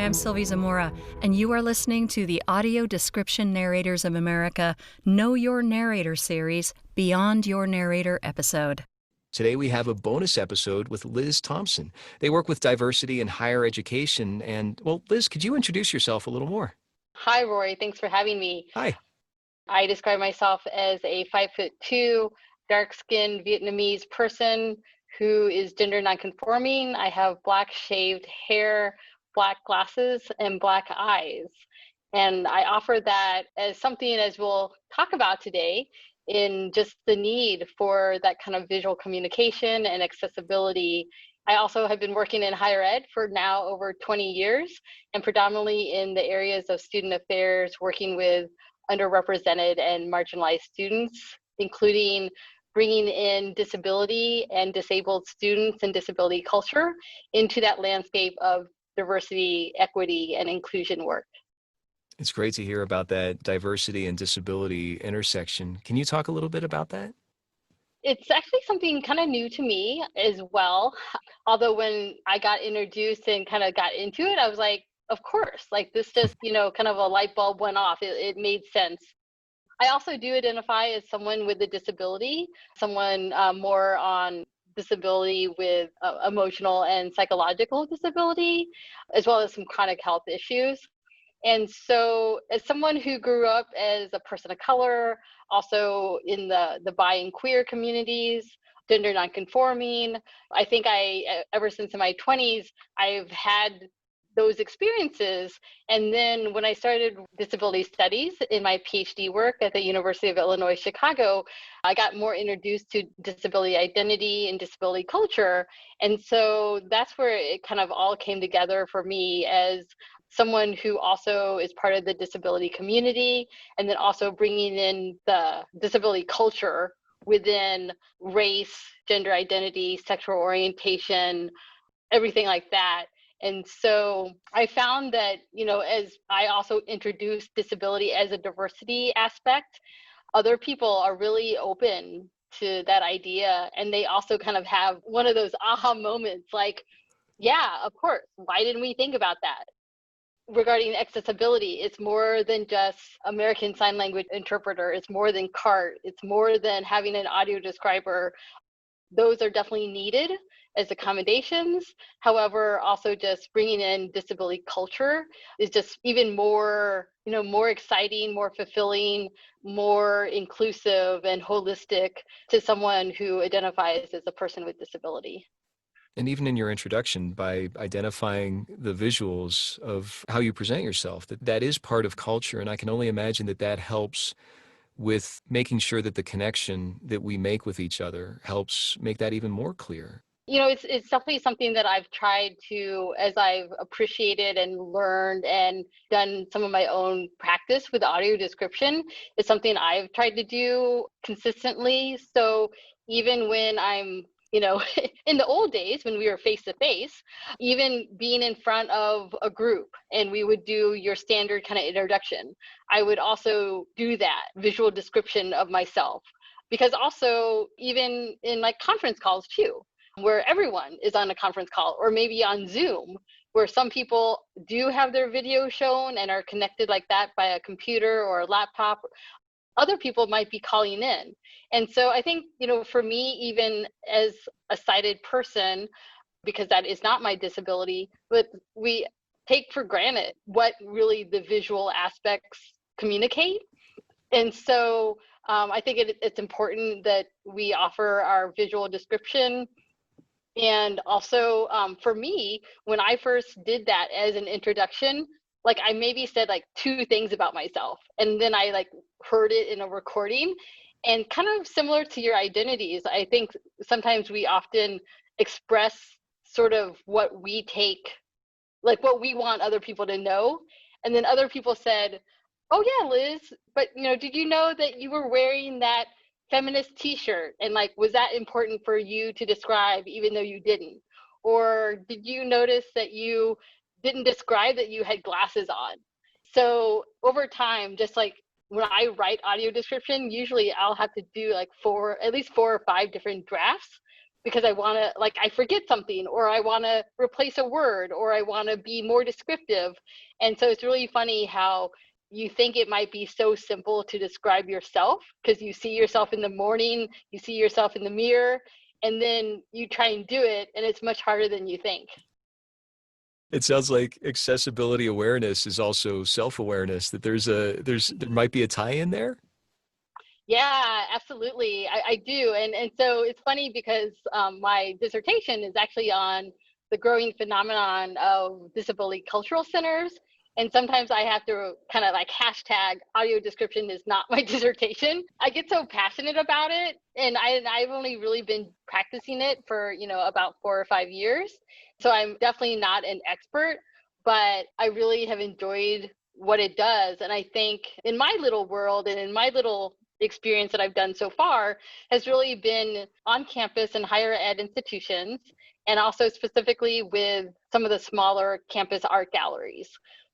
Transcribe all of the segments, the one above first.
I'm Sylvie Zamora, and you are listening to the Audio Description Narrators of America Know Your Narrator series, Beyond Your Narrator episode. Today we have a bonus episode with Liz Thomson. They work with diversity in higher education. And, well, Liz, could you introduce yourself a little more? Hi, Rory. Thanks for having me. Hi. I describe myself as a 5'2", dark-skinned Vietnamese person who is gender nonconforming. I have black shaved hair, black glasses, and black eyes. And I offer that as something, as we'll talk about today, in just the need for that kind of visual communication and accessibility. I also have been working in higher ed for now over 20 years, and predominantly in the areas of student affairs, working with underrepresented and marginalized students, including bringing in disability and disabled students and disability culture into that landscape of diversity, equity, and inclusion work. It's great to hear about that diversity and disability intersection. Can you talk a little bit about that? It's actually something kind of new to me as well. Although when I got introduced and kind of got into it, I was like, of course, like this just, kind of a light bulb went off. It made sense. I also do identify as someone with a disability, someone more on disability with emotional and psychological disability, as well as some chronic health issues. And so as someone who grew up as a person of color, also in the bi and queer communities, gender nonconforming, I think ever since in my 20s, I've had those experiences. And then when I started disability studies in my PhD work at the University of Illinois, Chicago, I got more introduced to disability identity and disability culture. And so that's where it kind of all came together for me as someone who also is part of the disability community, and then also bringing in the disability culture within race, gender identity, sexual orientation, everything like that. And so I found that, as I also introduced disability as a diversity aspect, other people are really open to that idea. And they also kind of have one of those aha moments like, yeah, of course, why didn't we think about that? Regarding accessibility, it's more than just American Sign Language interpreter. It's more than CART. It's more than having an audio describer. Those are definitely needed as accommodations. However, also just bringing in disability culture is just even more, more exciting, more fulfilling, more inclusive and holistic to someone who identifies as a person with disability. And even in your introduction, by identifying the visuals of how you present yourself, that is part of culture. And I can only imagine that helps with making sure that the connection that we make with each other helps make that even more clear. It's definitely something that I've tried to, as I've appreciated and learned and done some of my own practice with audio description, it's something I've tried to do consistently. So even when I'm in the old days when we were face to face, even being in front of a group and we would do your standard kind of introduction, I would also do that visual description of myself. Because also even in like conference calls too, where everyone is on a conference call or maybe on Zoom, where some people do have their video shown and are connected like that by a computer or a laptop. Other people might be calling in. And so I think, for me, even as a sighted person, because that is not my disability, but we take for granted what really the visual aspects communicate. And so I think it's important that we offer our visual description. And also for me, when I first did that as an introduction, like I maybe said like 2 things about myself, and then I like heard it in a recording. And kind of similar to your identities, I think sometimes we often express sort of what we take, like what we want other people to know. And then other people said, oh yeah, Liz, but did you know that you were wearing that feminist t-shirt? And like, was that important for you to describe even though you didn't? Or did you notice that you didn't describe that you had glasses on? So over time, just like when I write audio description, usually I'll have to do like at least 4 or 5 different drafts because I want to, like, I forget something, or I want to replace a word, or I want to be more descriptive. And so it's really funny how you think it might be so simple to describe yourself because you see yourself in the morning, you see yourself in the mirror, and then you try and do it, and it's much harder than you think. It sounds like accessibility awareness is also self-awareness, that there might be a tie-in there. Yeah, absolutely. I do. And so it's funny because my dissertation is actually on the growing phenomenon of disability cultural centers. And sometimes I have to kind of like hashtag audio description is not my dissertation. I get so passionate about it. And I've only really been practicing it for, about 4 or 5 years. So I'm definitely not an expert, but I really have enjoyed what it does. And I think in my little world and in my little experience that I've done so far has really been on campus and higher ed institutions, and also specifically with some of the smaller campus art galleries.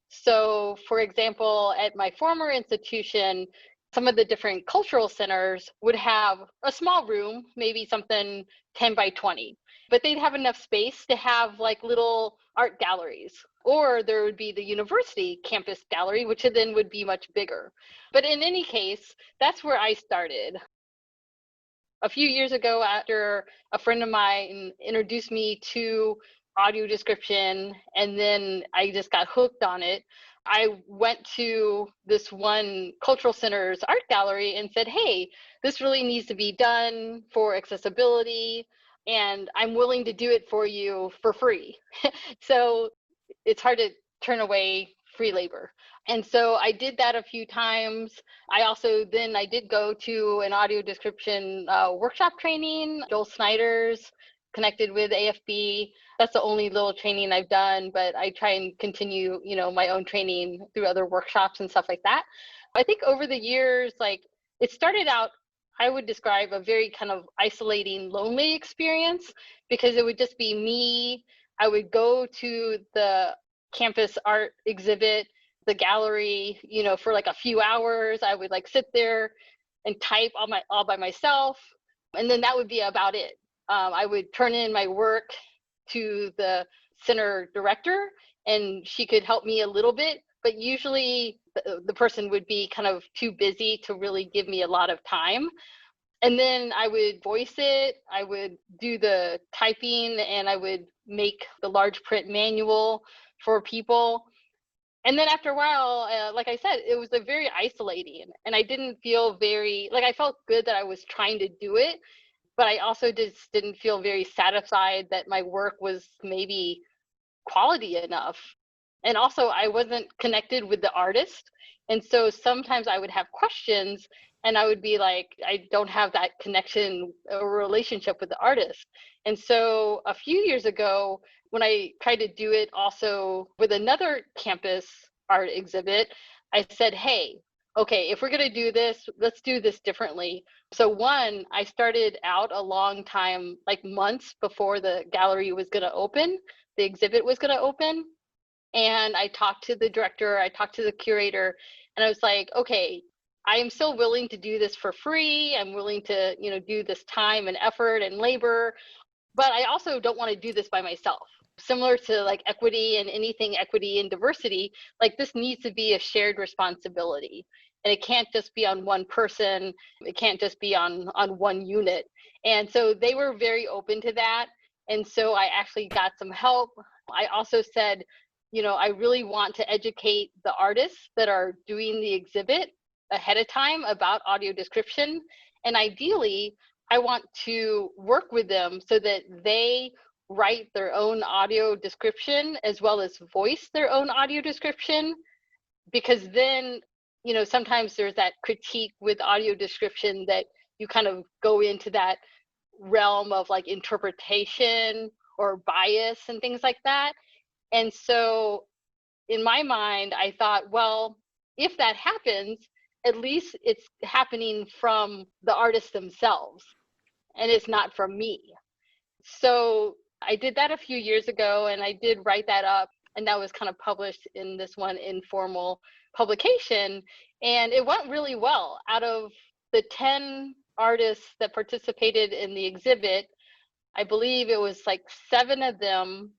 So, for example, at my former institution, some of the different cultural centers would have a small room, maybe something 10 by 20, but they'd have enough space to have like little art galleries. Or there would be the university campus gallery, which then would be much bigger. But in any case, that's where I started. A few years ago, after a friend of mine introduced me to audio description, and then I just got hooked on it, I went to this one cultural center's art gallery and said, hey, this really needs to be done for accessibility, and I'm willing to do it for you for free. So it's hard to turn away free labor. And so I did that a few times. I did go to an audio description workshop training, Joel Snyder's, connected with AFB. That's the only little training I've done, but I try and continue, my own training through other workshops and stuff like that. I think over the years, like it started out, I would describe a very kind of isolating, lonely experience because it would just be me. I would go to the campus art exhibit, the gallery, for like a few hours. I would like sit there and type all by myself, and then that would be about it. I would turn in my work to the center director, and she could help me a little bit, but usually the person would be kind of too busy to really give me a lot of time. And then I would voice it, I would do the typing, and I would make the large print manual for people. And then after a while, like I said, it was a very isolating, and I didn't feel I felt good that I was trying to do it, but I also just didn't feel very satisfied that my work was maybe quality enough. And also I wasn't connected with the artist. And so sometimes I would have questions and I would be like, I don't have that connection or relationship with the artist. And so a few years ago, when I tried to do it also with another campus art exhibit, I said, hey, okay, if we're going to do this, let's do this differently. So one, I started out a long time, like months before the gallery was going to open, the exhibit was going to open. And I talked to the director, I talked to the curator, and I was like, okay, I am still willing to do this for free. I'm willing to, do this time and effort and labor, but I also don't want to do this by myself. Similar to like equity and anything equity and diversity, like this needs to be a shared responsibility. And it can't just be on one person. It can't just be on one unit. And so they were very open to that. And so I actually got some help. I also said, I really want to educate the artists that are doing the exhibit ahead of time about audio description. And ideally, I want to work with them so that they write their own audio description as well as voice their own audio description, because then, sometimes there's that critique with audio description that you kind of go into that realm of like interpretation or bias and things like that. And so in my mind, I thought, well, if that happens, at least it's happening from the artists themselves and it's not from me. So I did that a few years ago, and I did write that up, and that was kind of published in this one informal publication, and it went really well. Out of the 10 artists that participated in the exhibit, I believe it was like 7 of them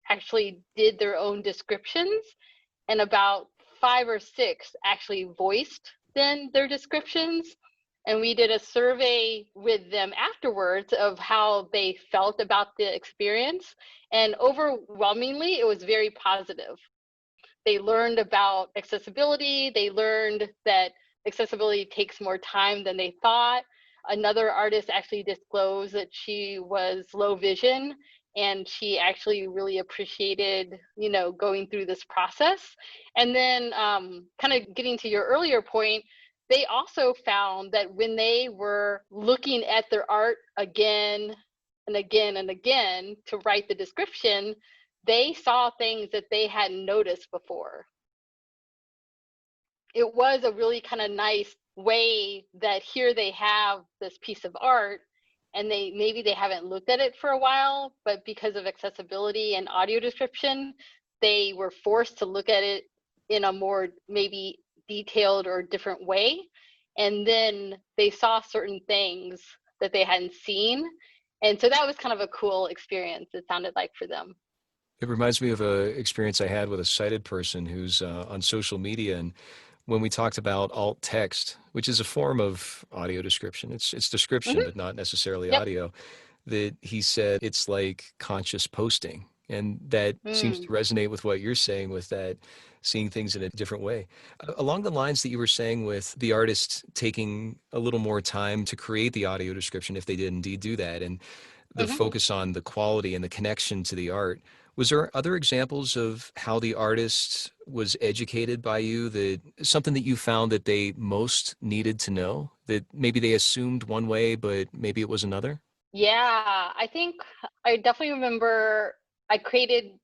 actually did their own descriptions, and about 5 or 6 actually voiced then their descriptions. And we did a survey with them afterwards of how they felt about the experience. And overwhelmingly, it was very positive. They learned about accessibility. They learned that accessibility takes more time than they thought. Another artist actually disclosed that she was low vision, and she actually really appreciated, going through this process. And then kind of getting to your earlier point, they also found that when they were looking at their art again and again and again to write the description, they saw things that they hadn't noticed before. It was a really kind of nice way that here they have this piece of art, and maybe they haven't looked at it for a while, but because of accessibility and audio description, they were forced to look at it in a more maybe detailed or different way. And then they saw certain things that they hadn't seen. And so that was kind of a cool experience, it sounded like, for them. It reminds me of an experience I had with a sighted person who's on social media. And when we talked about alt text, which is a form of audio description, it's description, Mm-hmm. but not necessarily Yep. audio, that he said it's like conscious posting. And that seems to resonate with what you're saying with that, seeing things in a different way. Along the lines that you were saying with the artist taking a little more time to create the audio description, if they did indeed do that, and the Mm-hmm. focus on the quality and the connection to the art. Was there other examples of how the artist was educated by you, that something that you found that they most needed to know, that maybe they assumed one way, but maybe it was another? Yeah, I think I definitely remember I created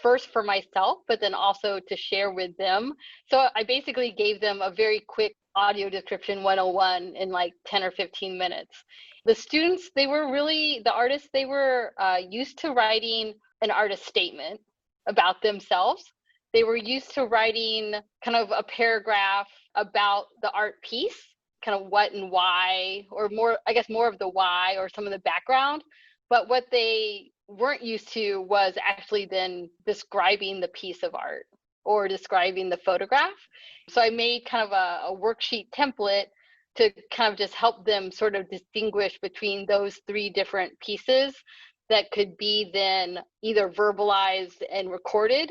first for myself, but then also to share with them. So I basically gave them a very quick audio description 101 in like 10 or 15 minutes. The students, the artists, they were used to writing an artist statement about themselves. They were used to writing kind of a paragraph about the art piece, kind of what and why, or more, I guess, more of the why or some of the background. But what they weren't used to was actually then describing the piece of art or describing the photograph. So I made kind of a worksheet template to kind of just help them sort of distinguish between those 3 different pieces that could be then either verbalized and recorded,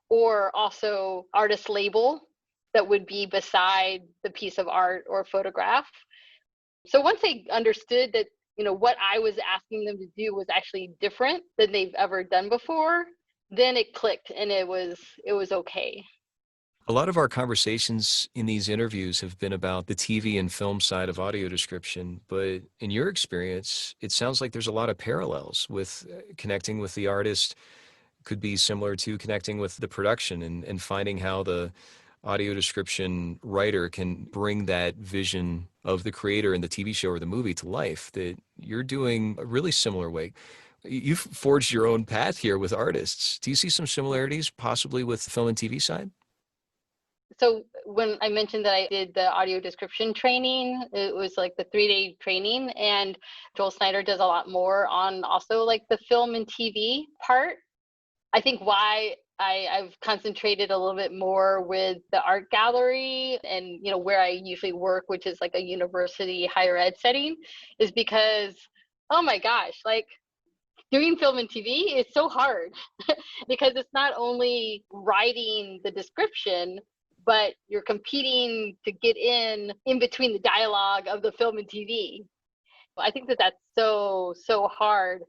or also artist label that would be beside the piece of art or photograph. So once they understood that, what I was asking them to do was actually different than they've ever done before, then it clicked and it was okay. A lot of our conversations in these interviews have been about the TV and film side of audio description, but in your experience, it sounds like there's a lot of parallels with connecting with the artist, could be similar to connecting with the production, and finding how the audio description writer can bring that vision of the creator in the TV show or the movie to life, that you're doing a really similar way. You've forged your own path here with artists. Do you see some similarities possibly with the film and TV side? So when I mentioned that I did the audio description training, it was like the 3-day training, and Joel Snyder does a lot more on also like the film and TV part. I think why I've concentrated a little bit more with the art gallery and, where I usually work, which is like a university higher ed setting, is because, oh my gosh, like doing film and TV is so hard because it's not only writing the description, but you're competing to get in between the dialogue of the film and TV. I think that that's so hard.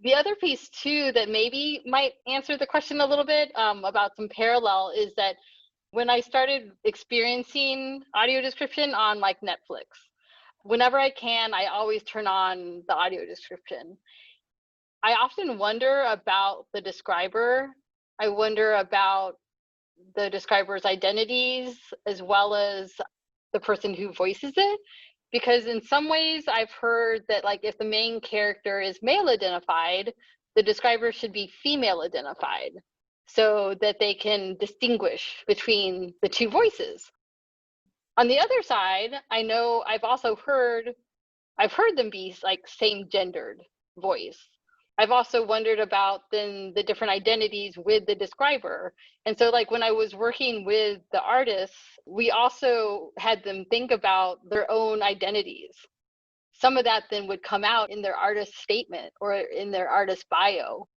The other piece too that maybe might answer the question a little bit about some parallel is that when I started experiencing audio description on like Netflix, whenever I can, I always turn on the audio description. I often wonder about the describer. I wonder about the describer's identities as well as the person who voices it. Because in some ways I've heard that like if the main character is male identified, the describer should be female identified so that they can distinguish between the 2 voices. On the other side, I know I've heard them be like same gendered, voice. I've also wondered about then the different identities with the describer. And so like when I was working with the artists, we also had them think about their own identities. Some of that then would come out in their artist statement or in their artist bio.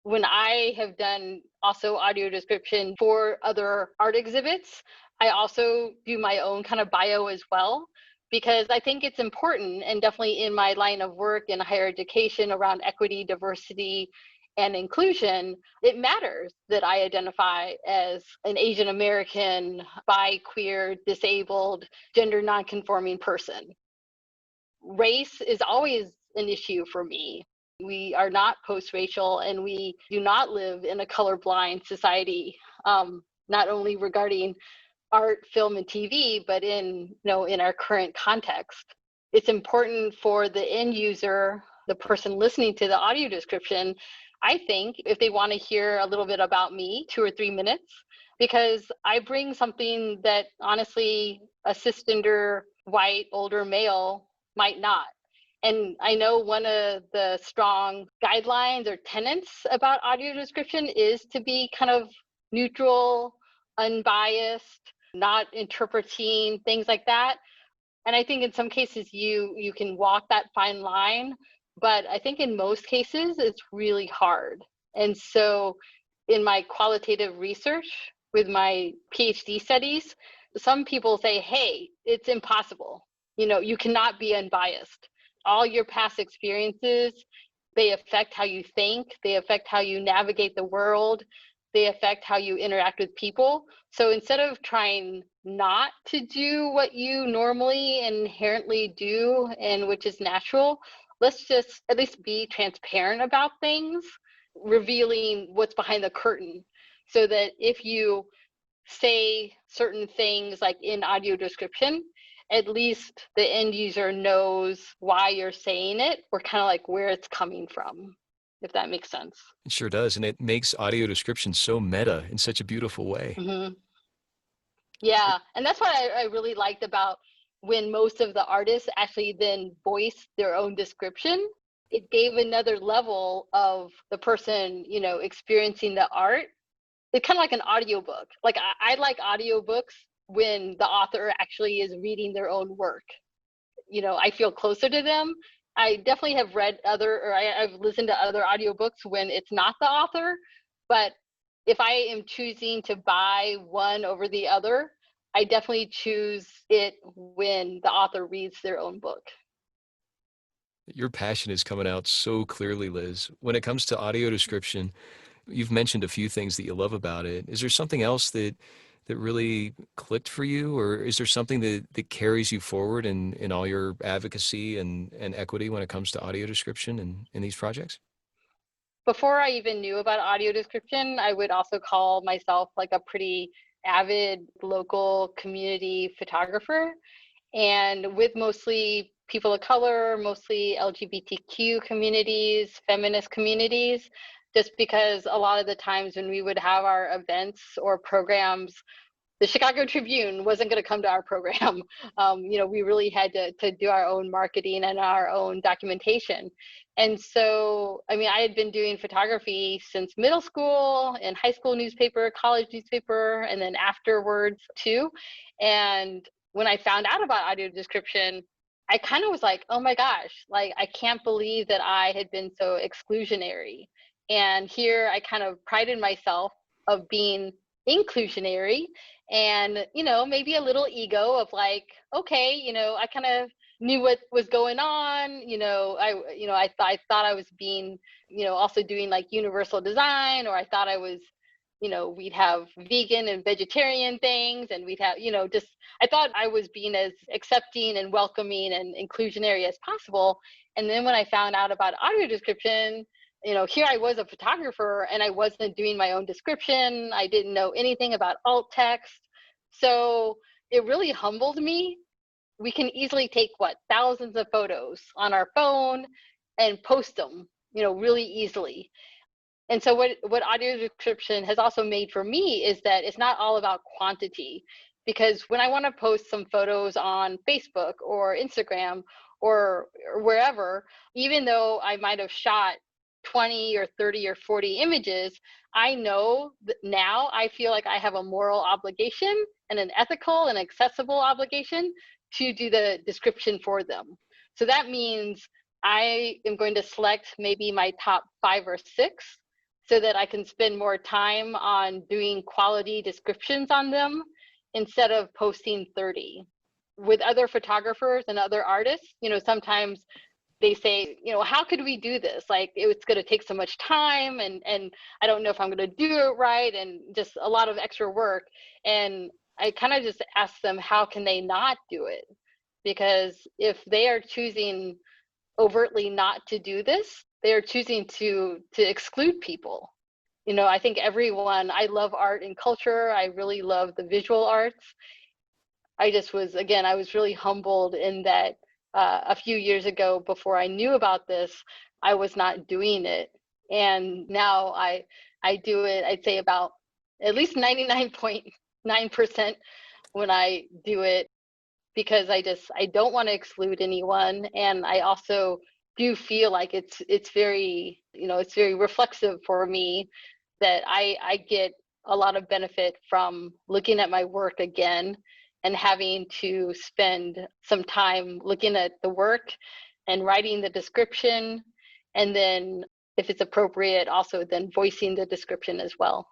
When I have done also audio description for other art exhibits, I also do my own kind of bio as well, because I think it's important, and definitely in my line of work in higher education around equity, diversity, and inclusion, it matters that I identify as an Asian American, bi, queer, disabled, gender nonconforming person. Race is always an issue for me. We are not post-racial, and we do not live in a colorblind society, not only regarding art, film, and TV, but in our current context. It's important for the end user, the person listening to the audio description, I think, if they want to hear a little bit about me, 2 or 3 minutes, because I bring something that honestly a cisgender, white, older male might not. And I know one of the strong guidelines or tenets about audio description is to be kind of neutral, unbiased, not interpreting, things like that. And I think in some cases you can walk that fine line, but I think in most cases it's really hard. And so in my qualitative research with my PhD studies, some people say, hey, it's impossible. You cannot be unbiased. All your past experiences, they affect how you think, they affect how you navigate the world, they affect how you interact with people. So instead of trying not to do what you normally and inherently do, and which is natural, let's just at least be transparent about things, revealing what's behind the curtain, so that if you say certain things like in audio description, at least the end user knows why you're saying it, or kind of like where it's coming from, if that makes sense. It sure does. And it makes audio description so meta in such a beautiful way. Mm-hmm. Yeah. And that's what I really liked about when most of the artists actually then voiced their own description. It gave another level of the person, experiencing the art. It's kind of like an audiobook. Like I like audiobooks when the author actually is reading their own work. I feel closer to them. I definitely have read I've listened to other audiobooks when it's not the author, but if I am choosing to buy one over the other, I definitely choose it when the author reads their own book. Your passion is coming out so clearly, Liz. When it comes to audio description, you've mentioned a few things that you love about it. Is there something else that really clicked for you, or is there something that carries you forward in all your advocacy and equity when it comes to audio description and in these projects? Before I even knew about audio description, I would also call myself like a pretty avid local community photographer. And with mostly people of color, mostly LGBTQ communities, feminist communities, just because a lot of the times when we would have our events or programs, the Chicago Tribune wasn't going to come to our program. We really had to do our own marketing and our own documentation. And so, I had been doing photography since middle school and high school newspaper, college newspaper, and then afterwards too. And when I found out about audio description, I kind of was like, oh my gosh, like I can't believe that I had been so exclusionary. And here I kind of prided myself of being inclusionary, and maybe a little ego of like, okay, I kind of knew what was going on. I thought I was being, also doing like universal design, or I thought I was, we'd have vegan and vegetarian things, and we'd have, I thought I was being as accepting and welcoming and inclusionary as possible. And then when I found out about audio description, here I was a photographer and I wasn't doing my own description. I didn't know anything about alt text. So it really humbled me. We can easily take thousands of photos on our phone and post them, really easily. And so what audio description has also made for me is that it's not all about quantity, because when I want to post some photos on Facebook or Instagram, or wherever, even though I might have shot 20 or 30 or 40 images, I know that now I feel like I have a moral obligation and an ethical and accessible obligation to do the description for them. So that means I am going to select maybe my top 5 or 6 so that I can spend more time on doing quality descriptions on them instead of posting 30. With other photographers and other artists, sometimes they say, how could we do this? Like, it's going to take so much time, and I don't know if I'm going to do it right, and just a lot of extra work. And I kind of just ask them, how can they not do it? Because if they are choosing overtly not to do this, they are choosing to exclude people. I think I love art and culture. I really love the visual arts. I was really humbled in that a few years ago, before I knew about this, I was not doing it. And now I do it, I'd say about at least 99.9% when I do it, because I don't want to exclude anyone. And I also do feel like it's very, it's very reflexive for me that I get a lot of benefit from looking at my work again and having to spend some time looking at the work and writing the description. And then if it's appropriate, also then voicing the description as well.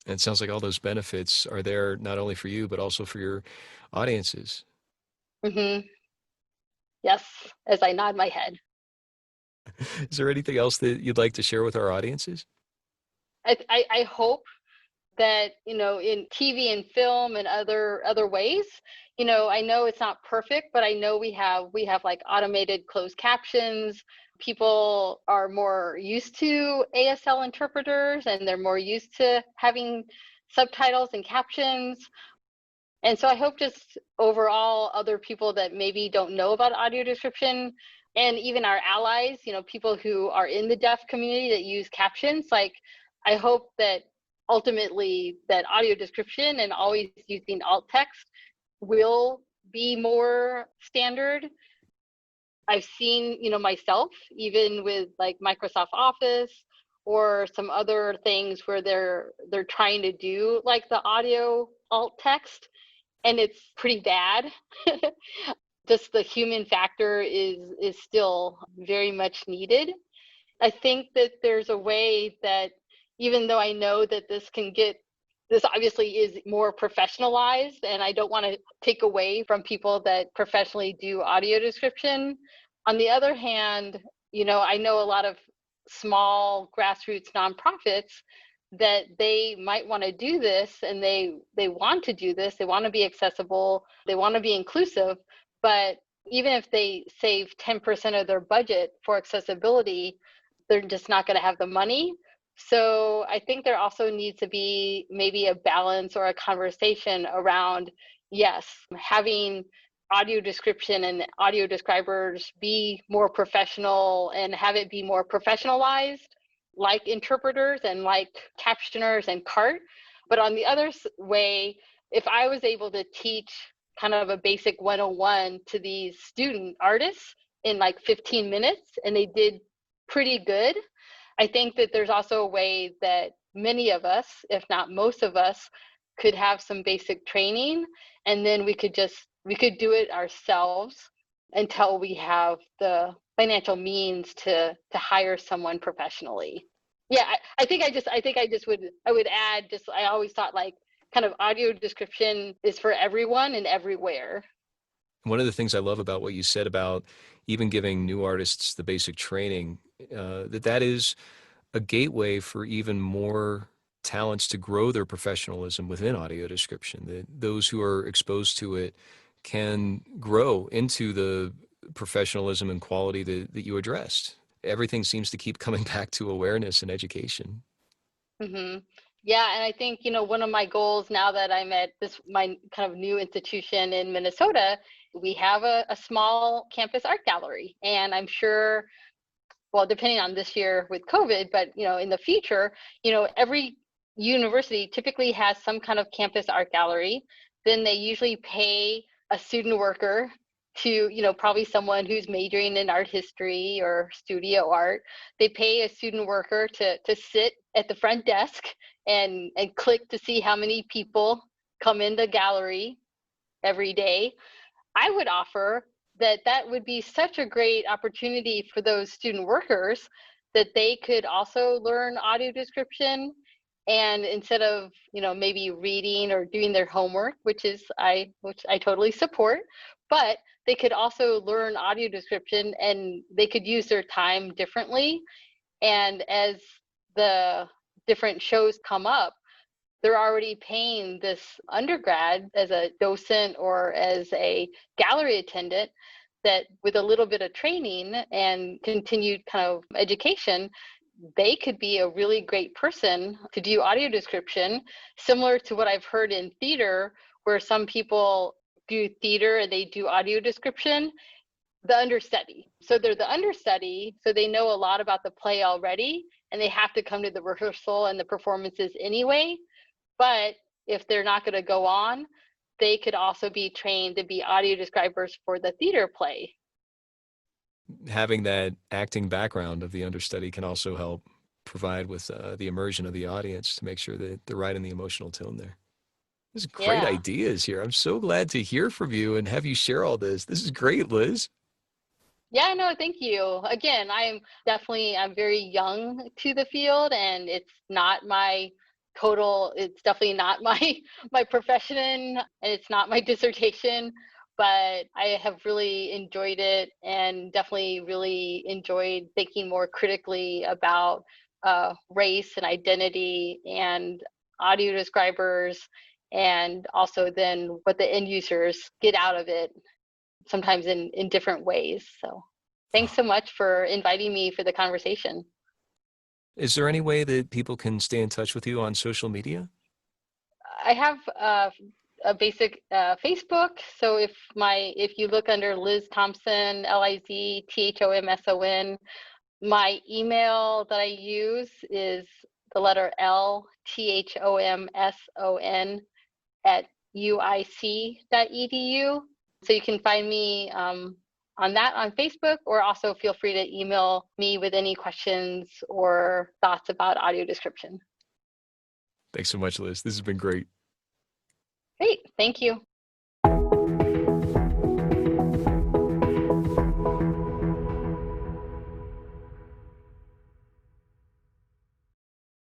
And it sounds like all those benefits are there not only for you, but also for your audiences. Mm-hmm. Yes, as I nod my head. Is there anything else that you'd like to share with our audiences? I hope that, in TV and film and other ways, I know it's not perfect, but I know we have like automated closed captions. People are more used to ASL interpreters, and they're more used to having subtitles and captions. And so I hope just overall other people that maybe don't know about audio description, and even our allies, people who are in the deaf community that use captions, like, I hope that ultimately that audio description and always using alt text will be more standard. I've seen, myself, even with like Microsoft Office or some other things where they're trying to do like the audio alt text, and it's pretty bad. Just the human factor is still very much needed. I think that there's a way that, even though I know that this obviously is more professionalized, and I don't want to take away from people that professionally do audio description. On the other hand, I know a lot of small grassroots nonprofits that they might want to do this, and they want to do this. They want to be accessible. They want to be inclusive. But even if they save 10% of their budget for accessibility, they're just not going to have the money. So I think there also needs to be maybe a balance or a conversation around, yes, having audio description and audio describers be more professional and have it be more professionalized, like interpreters and like captioners and CART. But on the other way, if I was able to teach kind of a basic 101 to these student artists in like 15 minutes, and they did pretty good, I think that there's also a way that many of us, if not most of us, could have some basic training, and then we could do it ourselves until we have the financial means to hire someone professionally. Yeah, I would add, just, I always thought like kind of audio description is for everyone and everywhere. One of the things I love about what you said about even giving new artists the basic training, that is a gateway for even more talents to grow their professionalism within audio description. That those who are exposed to it can grow into the professionalism and quality that you addressed. Everything seems to keep coming back to awareness and education. Mm-hmm. Yeah, and I think, one of my goals now that I'm at my kind of new institution in Minnesota, we have a small campus art gallery. And I'm sure, well, depending on this year with COVID, but, in the future, every university typically has some kind of campus art gallery. Then they usually pay a student worker to, probably someone who's majoring in art history or studio art. They pay a student worker to sit at the front desk and click to see how many people come in the gallery every day. I would offer that would be such a great opportunity for those student workers that they could also learn audio description. And instead of, maybe reading or doing their homework, which I totally support, but they could also learn audio description and they could use their time differently. And as the different shows come up, they're already paying this undergrad as a docent or as a gallery attendant that with a little bit of training and continued kind of education, they could be a really great person to do audio description, similar to what I've heard in theater, where some people do theater and they do audio description, the understudy. So they're the understudy, so they know a lot about the play already, and they have to come to the rehearsal and the performances anyway. But if they're not going to go on, they could also be trained to be audio describers for the theater play. Having that acting background of the understudy can also help provide with the immersion of the audience to make sure that they're right in the emotional tone there. There's great ideas here. I'm so glad to hear from you and have you share all this. This is great, Liz. Yeah, no, thank you. Again, I'm very young to the field, and it's definitely not my profession, and it's not my dissertation, but I have really enjoyed it and definitely really enjoyed thinking more critically about race and identity and audio describers, and also then what the end users get out of it, sometimes in different ways. So thanks so much for inviting me for the conversation. Is there any way that people can stay in touch with you on social media? I have a basic Facebook. So if you look under Liz Thomson, LizThomson, my email that I use is the letter LTHOMSON @uic.edu. So you can find me on that on Facebook, or also feel free to email me with any questions or thoughts about audio description. Thanks so much, Liz. This has been great. Great. Thank you.